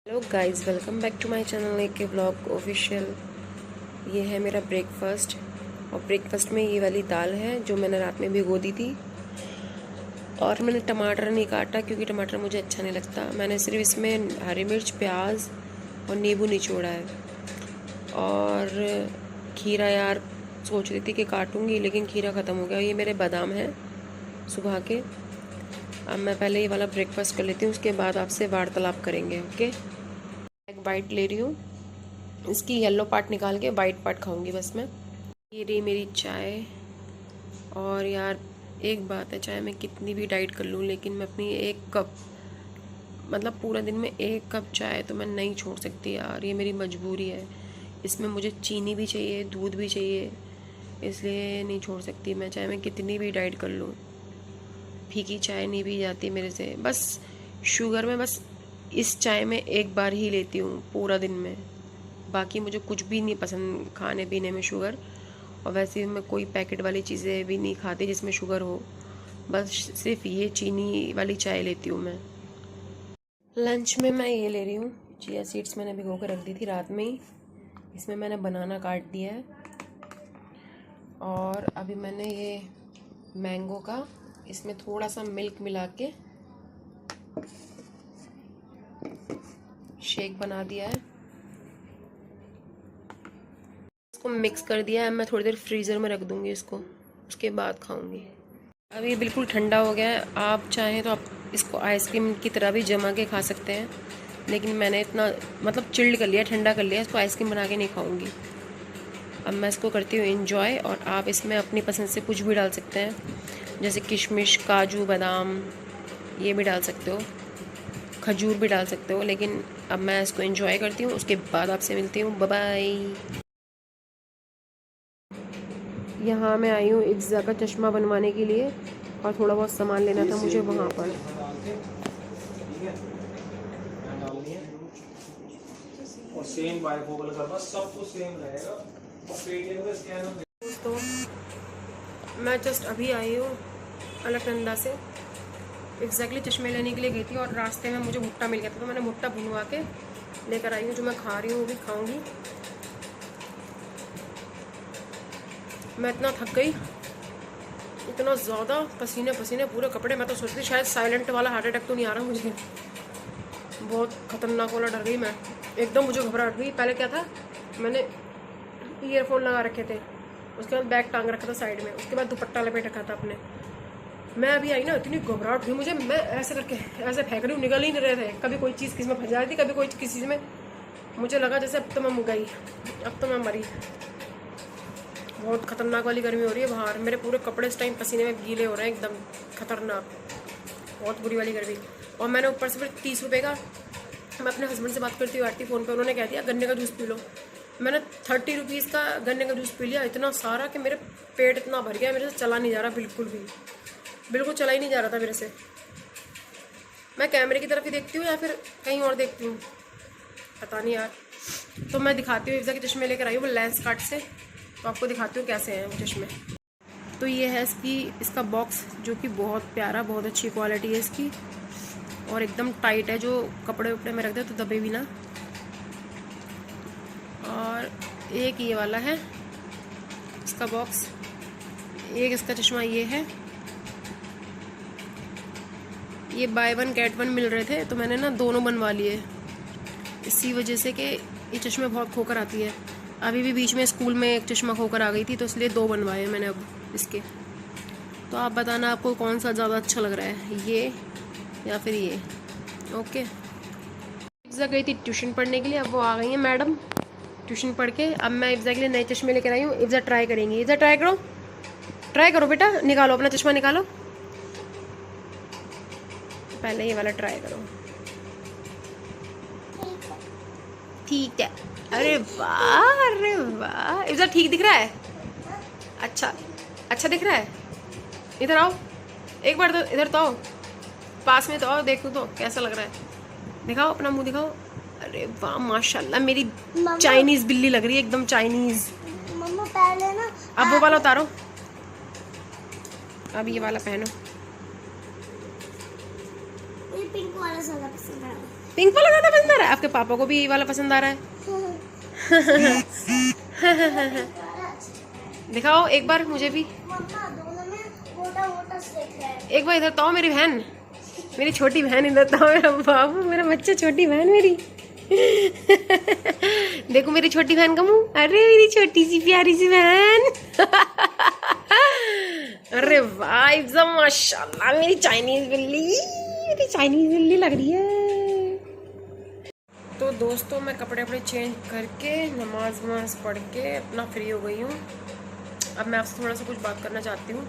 Hello guys, welcome back to my channel A K blog official. ये है मेरा breakfast और ब्रेकफास्ट में ये वाली दाल है जो मैंने रात में भिगो दी थी। और मैंने टमाटर नहीं काटा क्योंकि टमाटर मुझे अच्छा नहीं लगता। मैंने सिर्फ इसमें हरी मिर्च, प्याज और नींबू निचोड़ा है। और खीरा यार सोच रही थी कि काटूंगी, लेकिन खीरा ख़त्म हो गया। ये मेरे बादाम हैं सुबह के। अब मैं पहले ये वाला ब्रेकफास्ट कर लेती हूँ, उसके बाद आपसे वार्तालाप करेंगे। ओके, एक बाइट ले रही हूँ, इसकी येलो पार्ट निकाल के वाइट पार्ट खाऊंगी बस मैं। ये रही मेरी चाय। और यार एक बात है, चाहे मैं कितनी भी डाइट कर लूँ लेकिन मैं अपनी एक कप, मतलब पूरा दिन में एक कप चाय तो मैं नहीं छोड़ सकती यार। ये मेरी मजबूरी है। इसमें मुझे चीनी भी चाहिए, दूध भी चाहिए, इसलिए नहीं छोड़ सकती मैं। चाहे मैं कितनी भी डाइट कर लूँ, फीकी चाय नहीं पी जाती मेरे से। बस शुगर में बस इस चाय में एक बार ही लेती हूँ पूरा दिन में। बाकी मुझे कुछ भी नहीं पसंद खाने पीने में शुगर। और वैसे भी मैं कोई पैकेट वाली चीज़ें भी नहीं खाती जिसमें शुगर हो। बस सिर्फ ये चीनी वाली चाय लेती हूँ मैं। लंच में मैं ये ले रही हूँ, चिया सीड्स मैंने भिगो कर रख दी थी रात में ही। इसमें मैंने बनाना काट दिया है। और अभी मैंने ये मैंगो का, इसमें थोड़ा सा मिल्क मिला के शेक बना दिया है। इसको मिक्स कर दिया है। मैं थोड़ी देर फ्रीज़र में रख दूँगी इसको, उसके बाद खाऊंगी। अब ये बिल्कुल ठंडा हो गया है। आप चाहें तो आप इसको आइसक्रीम की तरह भी जमा के खा सकते हैं, लेकिन मैंने इतना मतलब चिल्ड कर लिया, ठंडा कर लिया। इसको आइसक्रीम बना के नहीं खाऊंगी। अब मैं इसको करती हूँ एंजॉय। और आप इसमें अपनी पसंद से कुछ भी डाल सकते हैं, जैसे किशमिश, काजू, बादाम, ये भी डाल सकते हो, खजूर भी डाल सकते हो। लेकिन अब मैं इसको एंजॉय करती हूँ, उसके बाद आपसे मिलती हूँ। Bye bye. यहाँ मैं आई हूँ इफ्ज़ा का चश्मा बनवाने के लिए, और थोड़ा बहुत सामान लेना था मुझे वहाँ पर। और सेम बाइफोकल करना, सब कुछ सेम रहेगा। और पेटीएम का स्कैनर। दोस्तों, मैं जस्ट अभी आई हूँ अलकनंदा से। एग्जैक्टली चश्मे लेने के लिए गई थी और रास्ते में मुझे भुट्टा मिल गया था, तो मैंने भुट्टा भुनवा के लेकर आई हूँ। जो मैं खा रही हूँ वो भी खाऊंगी। मैं इतना थक गई, इतना ज़्यादा पसीने पसीने पूरे कपड़े। मैं तो सोचती शायद साइलेंट वाला हार्ट अटैक तो नहीं आ रहा मुझे। बहुत खतरनाक वाला डर गई मैं एकदम। मुझे घबराहट हुई। पहले क्या था, मैंने ईयरफोन लगा रखे थे, उसके बाद बैग टांग रखा था साइड में, उसके बाद दुपट्टा लपेट रखा था अपने। मैं अभी आई ना, इतनी घबराहट हुई मुझे। मैं ऐसे करके ऐसे फेंक रही हूँ, निकल ही नहीं रहे थे। कभी कोई चीज़ किसी में फंस जाती थी, कभी कोई किसी चीज़ में। मुझे लगा जैसे अब तो मैं गई, अब तो मैं मरी। बहुत खतरनाक वाली गर्मी हो रही है बाहर। मेरे पूरे कपड़े इस टाइम पसीने में गीले हो रहे हैं, एकदम खतरनाक, बहुत बुरी वाली गर्मी। और मैंने ऊपर से फिर 30 रुपये का, मैं अपने हस्बैंड से बात करती हुई आती फ़ोन पे, उन्होंने कह दिया गन्ने का जूस पी लो। मैंने 30 रुपीज़ का गन्ने का जूस पी लिया, इतना सारा कि मेरे पेट इतना भर गया, मेरे से चला नहीं जा रहा, बिल्कुल भी, बिल्कुल चला ही नहीं जा रहा था मेरे से। मैं कैमरे की तरफ ही देखती हूँ या फिर कहीं और देखती हूँ, पता नहीं यार। तो मैं दिखाती हूँ, इफ्ज़ा के चश्मे लेकर आई हूँ वो लेंस कार्ट से, तो आपको दिखाती हूँ कैसे हैं वो चश्मे। तो ये है इसका बॉक्स, जो कि बहुत प्यारा, बहुत अच्छी क्वालिटी है इसकी, और एकदम टाइट है, जो कपड़े उपड़े में रख दे तो दबे भी ना। और एक ये वाला है इसका बॉक्स, एक इसका चश्मा ये है। ये बाय वन गेट वन मिल रहे थे, तो मैंने ना दोनों बनवा लिए, इसी वजह से कि ये चश्मे बहुत खोकर आती है। अभी भी बीच में स्कूल में एक चश्मा खोकर आ गई थी, तो इसलिए 2 बनवाए मैंने अब इसके। तो आप बताना आपको कौन सा ज़्यादा अच्छा लग रहा है, ये या फिर ये। ओके, इफ्ज़ा गई थी ट्यूशन पढ़ने के लिए, अब वो आ गई है मैडम ट्यूशन पढ़ के। अब मैं इफ्ज़ा के लिए नए चश्मे लेकर आई हूँ। इफ्ज़ा ट्राई करेंगी। इफ्ज़ा ट्राई करो, ट्राई करो बेटा, निकालो अपना चश्मा निकालो। पहले ये वाला ट्राई करो। ठीक है। अरे वाह, अरे वाह, इफ्ज़ा ठीक दिख रहा है? अच्छा, अच्छा दिख रहा है। इधर आओ एक बार, तो इधर तो आओ, पास में तो आओ, देखो तो कैसा लग रहा है। दिखाओ अपना मुंह दिखाओ। अरे वाह माशाल्लाह, मेरी चाइनीज बिल्ली लग रही है, एकदम चाइनीज। मम्मा पहले ना, अब वो वाला उतारो, अब ये वाला पहनो। मुझे पिंक वाला ज्यादा पसंद है। पिंक वाला ज़्यादा पसंद आ रहा है? आपके पापा को भी यही वाला पसंद आ रहा है? दिखाओ एक बार मुझे भी। एक बार इधर तो आओ मेरी बहन, मेरी छोटी बहन इधर तो आओ। मेरा बाबू, मेरा बच्चा, छोटी बहन मेरी। देखो मेरी छोटी बहन का मुंह। अरे मेरी छोटी सी प्यारी सी बहन। अरे वाह, एकदम माशाल्लाह मेरी चाइनीज बिल्ली, मेरी चाइनीज बिल्ली लग रही है। तो दोस्तों मैं कपड़े अपने चेंज करके नमाज वमाज पढ़ के अपना फ्री हो गई हूँ। अब मैं आपसे थोड़ा सा कुछ बात करना चाहती हूँ।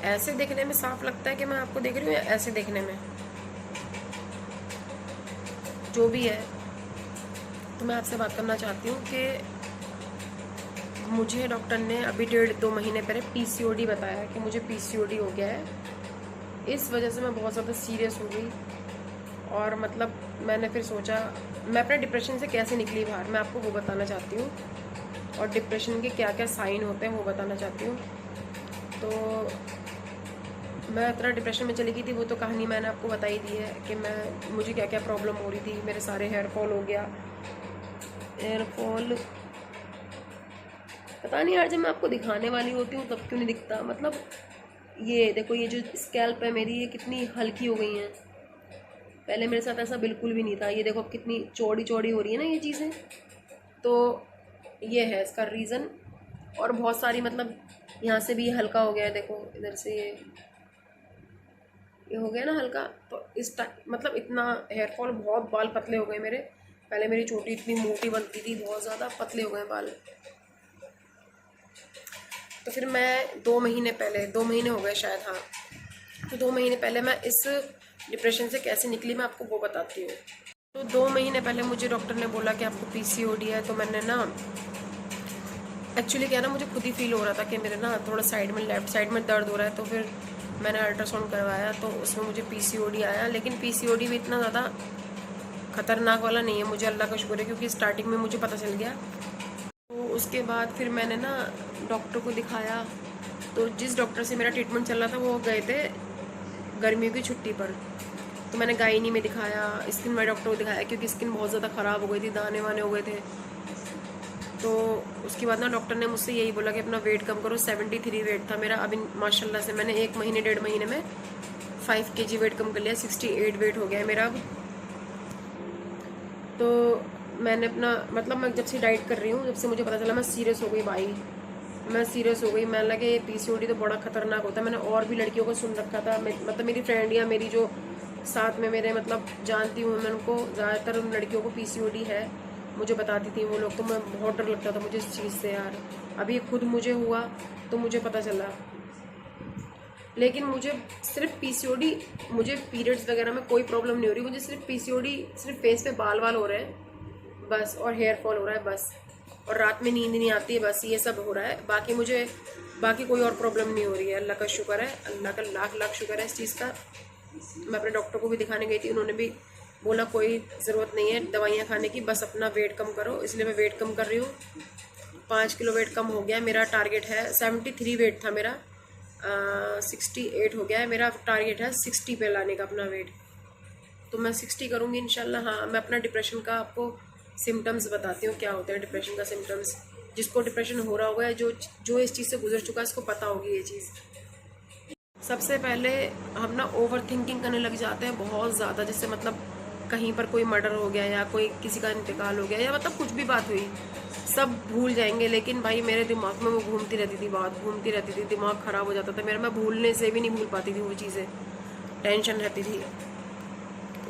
ऐसे देखने में साफ लगता है कि मैं आपको देख रही हूँ, या ऐसे देखने में, जो भी है, तो मैं आपसे बात करना चाहती हूँ कि मुझे डॉक्टर ने अभी 1.5-2 महीने पहले पीसीओडी बताया कि मुझे पीसीओडी हो गया है। इस वजह से मैं बहुत ज़्यादा सीरियस हो गई और मतलब मैंने फिर सोचा मैं अपने डिप्रेशन से कैसे निकली बाहर, मैं आपको वो बताना चाहती हूँ। और डिप्रेशन के क्या क्या साइन होते हैं वो बताना चाहती हूँ। तो मैं इतना डिप्रेशन में चली गई थी, वो तो कहानी मैंने आपको बताई दी है कि मुझे क्या क्या प्रॉब्लम हो रही थी। मेरे सारे हेयर फॉल हो गया, हेयर फॉल पता नहीं यार, जब मैं आपको दिखाने वाली होती हूँ तब क्यों नहीं दिखता। मतलब ये देखो, ये जो स्कैल्प है मेरी, ये कितनी हल्की हो गई हैं। पहले मेरे साथ ऐसा बिल्कुल भी नहीं था। ये देखो कितनी चौड़ी चौड़ी हो रही है ना ये चीज़ें। तो ये है इसका रीज़न। और बहुत सारी मतलब यहाँ से भी ये हल्का हो गया है, देखो इधर से ये हो गया ना हल्का। तो इस टाइम मतलब इतना हेयर फॉल, बहुत बाल पतले हो गए मेरे। पहले मेरी चोटी इतनी मोटी बनती थी, बहुत ज़्यादा पतले हो गए बाल। तो फिर मैं 2 महीने पहले, 2 महीने हो गए शायद, हाँ, तो 2 महीने पहले मैं इस डिप्रेशन से कैसे निकली मैं आपको वो बताती हूँ। तो 2 महीने पहले मुझे डॉक्टर ने बोला कि आपको पीसीओडी है। तो मैंने ना एक्चुअली क्या ना, मुझे खुद ही फील हो रहा था कि मेरे ना थोड़ा साइड में, लेफ्ट साइड में दर्द हो रहा है। तो फिर मैंने अल्ट्रासाउंड करवाया तो उसमें मुझे पीसीओडी आया। लेकिन पीसीओडी भी इतना ज़्यादा ख़तरनाक वाला नहीं है, मुझे अल्लाह का शुक्र है, क्योंकि स्टार्टिंग में मुझे पता चल गया। तो उसके बाद फिर मैंने ना डॉक्टर को दिखाया। तो जिस डॉक्टर से मेरा ट्रीटमेंट चल रहा था वो गए थे गर्मियों की छुट्टी पर। तो मैंने गायनी में दिखाया, स्किन वाले डॉक्टर को दिखाया, क्योंकि स्किन बहुत ज़्यादा ख़राब हो गई थी, दाने वाने हो गए थे। तो उसके बाद ना डॉक्टर ने मुझसे यही बोला कि अपना वेट कम करो। 73 वेट था मेरा। अभी माशाल्लाह से मैंने 1 महीने 1.5 महीने में 5 kg वेट कम कर लिया। 68 वेट हो गया है मेरा अब। तो मैंने अपना मतलब मैं जब से डाइट कर रही हूँ, जब से मुझे पता चला, मैं सीरियस हो गई भाई, मैं सीरियस हो गई। मैं लगे पीसीओडी तो बड़ा खतरनाक होता है। मैंने और भी लड़कियों को सुन रखा था, मतलब मेरी फ्रेंड या मेरी जो साथ में मेरे मतलब जानती हूँ मैं उनको, ज़्यादातर उन लड़कियों को पीसीओडी है, मुझे बताती थी वो लोग। तो मैं बहुत डर लगता था मुझे इस चीज़ से यार। अभी खुद मुझे हुआ तो मुझे पता चला। लेकिन मुझे सिर्फ पीसीओडी, मुझे पीरियड्स वगैरह में कोई प्रॉब्लम नहीं हो रही। मुझे सिर्फ पीसीओडी, सिर्फ फेस पे बाल वाल हो रहे हैं बस, और हेयर फॉल हो रहा है बस, और रात में नींद नहीं आती है बस, ये सब हो रहा है। बाकी मुझे बाकी कोई और प्रॉब्लम नहीं हो रही है। अल्लाह का शुक्र है, अल्लाह का लाख लाख शुक्र है इस चीज़ का। मैं अपने डॉक्टर को भी दिखाने गई थी, उन्होंने भी बोला कोई ज़रूरत नहीं है दवाइयाँ खाने की, बस अपना वेट कम करो। इसलिए मैं वेट कम कर रही हूँ। 5 किलो वेट कम हो गया। मेरा टारगेट है 73 वेट था मेरा, 68 हो गया है। मेरा टारगेट है 60 पे लाने का अपना वेट। तो मैं 60 करूँगी इंशाल्लाह। हाँ, मैं अपना डिप्रेशन का आपको सिम्टम्स बताती हूँ, क्या होता है डिप्रेशन का सिम्टम्स। जिसको डिप्रेशन हो रहा होगा या जो इस चीज़ से गुजर चुका है, इसको पता होगी ये चीज़। सबसे पहले हम ना ओवर थिंकिंग करने लग जाते हैं बहुत ज़्यादा। जैसे मतलब कहीं पर कोई मर्डर हो गया या कोई किसी का इंतकाल हो गया या मतलब कुछ भी बात हुई, सब भूल जाएंगे। लेकिन भाई मेरे दिमाग में वो घूमती रहती थी, बात घूमती रहती थी, दिमाग ख़राब हो जाता था मेरा। मैं भूलने से भी नहीं भूल पाती थी वो चीज़ें, टेंशन रहती थी।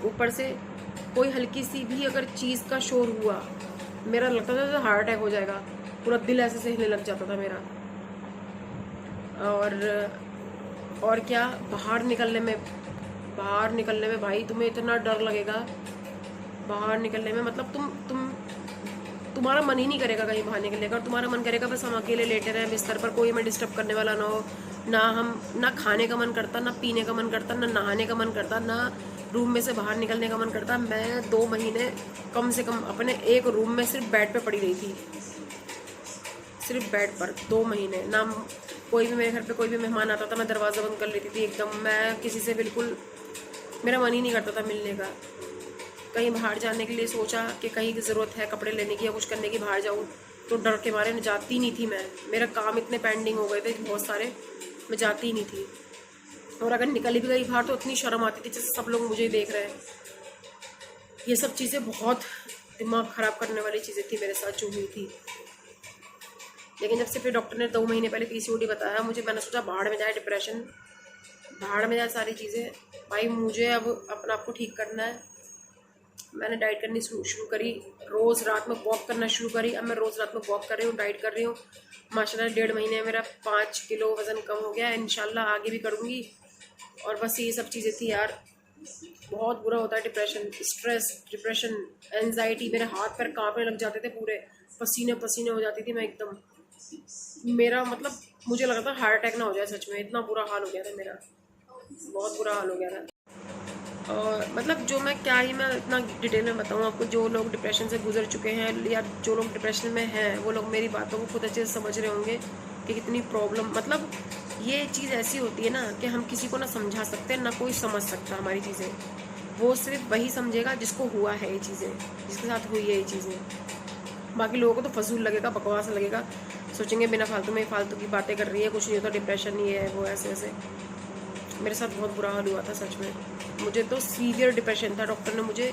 ऊपर से कोई हल्की सी भी अगर चीज़ का शोर हुआ, मेरा लगता था जैसे हार्ट अटैक हो जाएगा, पूरा दिल ऐसे से हिलने लग जाता था मेरा। और क्या, बाहर निकलने में भाई तुम्हें इतना डर लगेगा बाहर निकलने में। मतलब तुम्हारा मन ही नहीं करेगा कहीं बाहर निकलने का। और तुम्हारा मन करेगा बस हम अकेले लेटे रहें बिस्तर पर, कोई हमें डिस्टर्ब करने वाला ना हो। ना खाने का मन करता, ना पीने का मन करता, ना नहाने का मन करता, ना रूम में से बाहर निकलने का मन करता। मैं 2 महीने कम से कम अपने एक रूम में सिर्फ बेड पे पड़ी रही थी, सिर्फ बेड पर 2 महीने। ना कोई भी मेरे घर पे कोई भी मेहमान आता था, मैं दरवाज़ा बंद कर लेती थी एकदम। मैं किसी से बिल्कुल, मेरा मन ही नहीं करता था मिलने का। कहीं बाहर जाने के लिए सोचा कि कहीं की ज़रूरत है कपड़े लेने की या कुछ करने की, बाहर जाऊँ, तो डर के मारे मैं जाती नहीं थी। मेरा काम इतने पेंडिंग हो गए थे बहुत सारे, मैं जाती ही नहीं थी। और अगर निकल भी गई बाहर तो इतनी शर्म आती थी जैसे सब लोग मुझे ही देख रहे हैं। ये सब चीज़ें बहुत दिमाग ख़राब करने वाली चीज़ें थी मेरे साथ जो हुई थी। लेकिन जब से फिर डॉक्टर ने 2 महीने पहले PCOD बताया मुझे, मैंने सोचा भाड़ में जाए डिप्रेशन, भाड़ में जाए सारी चीज़ें। भाई मुझे अब अपना आप को ठीक करना है। मैंने डाइट करनी शुरू करी, रोज़ रात में वॉक करना शुरू करी। अब मैं रोज़ रात में वॉक कर रही हूँ, डाइट कर रही हूँ। माशाल्लाह 1.5 महीने में मेरा 5 किलो वज़न कम हो गया है। इंशाल्लाह आगे भी करूँगी। और बस ये सब चीज़ें थी यार, बहुत बुरा होता है डिप्रेशन, स्ट्रेस, डिप्रेशन, एंजाइटी। मेरे हाथ पैर कांपने लग जाते थे, पूरे पसीने पसीने हो जाती थी मैं एकदम। मेरा मतलब मुझे लगा था हार्ट अटैक ना हो जाए, सच में इतना बुरा हाल हो गया था मेरा, बहुत बुरा हाल हो गया था। और मतलब जो मैं इतना डिटेल में बताऊँ आपको, जो लोग डिप्रेशन से गुजर चुके हैं या जो लोग डिप्रेशन में हैं वो लोग मेरी बातों को खुद अच्छे से समझ रहे होंगे कि कितनी प्रॉब्लम, मतलब ये चीज़ ऐसी होती है ना कि हम किसी को ना समझा सकते हैं ना कोई समझ सकता हमारी चीज़ें। वो सिर्फ वही समझेगा जिसको हुआ है ये चीज़ें, जिसके साथ हुई है ये चीज़ें। बाकी लोगों को तो फजूल लगेगा, बकवास लगेगा, सोचेंगे बिना फालतू में फालतू की बातें कर रही है, कुछ नहीं होता, डिप्रेशन ही है वो, ऐसे ऐसे। मेरे साथ बहुत बुरा हाल हुआ था सच में। मुझे तो सीवियर डिप्रेशन था, डॉक्टर ने मुझे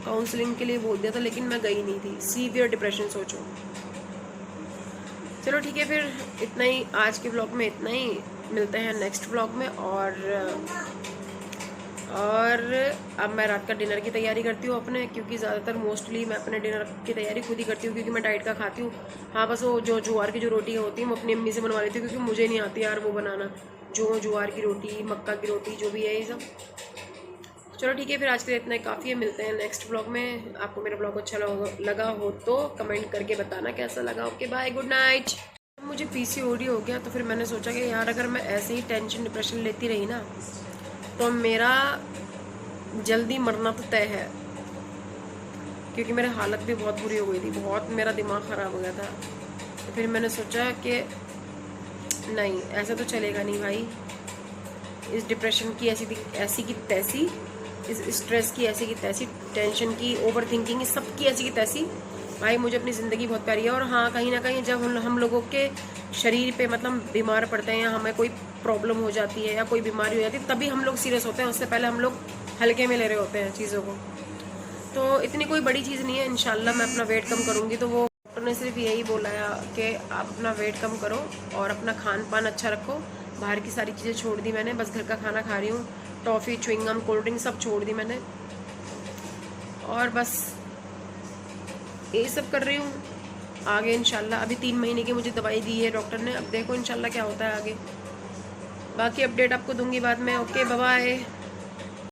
काउंसलिंग के लिए बोल दिया था लेकिन मैं गई नहीं थी। सीवियर डिप्रेशन, सोचो। चलो ठीक है, फिर इतना ही आज के ब्लॉग में, इतना ही। मिलते हैं नेक्स्ट ब्लॉग में। और अब मैं रात का डिनर की तैयारी करती हूँ अपने, क्योंकि ज़्यादातर मोस्टली मैं अपने डिनर की तैयारी खुद ही करती हूँ क्योंकि मैं डाइट का खाती हूँ। हाँ बस वो जो ज्वार की जो रोटी होती है मैं अपनी अम्मी से बनवा लेती हूँ क्योंकि मुझे नहीं आती यार वो बनाना, जो ज्वार की रोटी, मक्का की रोटी, जो भी है ये सब। चलो ठीक है, फिर आज के लिए इतना ही काफ़ी है। मिलते हैं नेक्स्ट ब्लॉग में। आपको मेरा ब्लॉग अच्छा लगा हो तो कमेंट करके बताना कैसा लगा। Okay bye, good night. मुझे PCOD हो गया तो फिर मैंने सोचा कि यार अगर मैं ऐसे ही टेंशन डिप्रेशन लेती रही ना तो मेरा जल्दी मरना तो तय है, क्योंकि मेरी हालत भी बहुत बुरी हो गई थी, बहुत मेरा दिमाग ख़राब हो गया था। तो फिर मैंने सोचा कि नहीं, ऐसा तो चलेगा नहीं भाई। इस डिप्रेशन की ऐसी की तैसी, इस स्ट्रेस की ऐसी की तैसी, टेंशन की, ओवर थिंकिंग, इस सब की ऐसी की तैसी। भाई मुझे अपनी ज़िंदगी बहुत प्यारी है। और हाँ, कहीं ना कहीं जब हम लोगों के शरीर पे मतलब बीमार पड़ते हैं या हमें कोई प्रॉब्लम हो जाती है या कोई बीमारी हो जाती है तभी हम लोग सीरियस होते हैं, उससे पहले हम लोग हल्के में ले रहे होते हैं चीज़ों को। तो इतनी कोई बड़ी चीज़ नहीं है। इंशाल्लाह मैं अपना वेट कम करूँगी। तो वो डॉक्टर ने सिर्फ यही बोला है कि आप अपना वेट कम करो और अपना खान पान अच्छा रखो। बाहर की सारी चीज़ें छोड़ दी मैंने, बस घर का खाना खा रही हूँ। टॉफ़ी, च्युइंगम, कोल्ड ड्रिंक सब छोड़ दी मैंने और बस यही सब कर रही हूँ। आगे इंशाल्लाह अभी 3 महीने की मुझे दवाई दी है डॉक्टर ने, अब देखो इंशाल्लाह क्या होता है आगे। बाकी अपडेट आपको दूंगी बाद में। Okay, bye bye.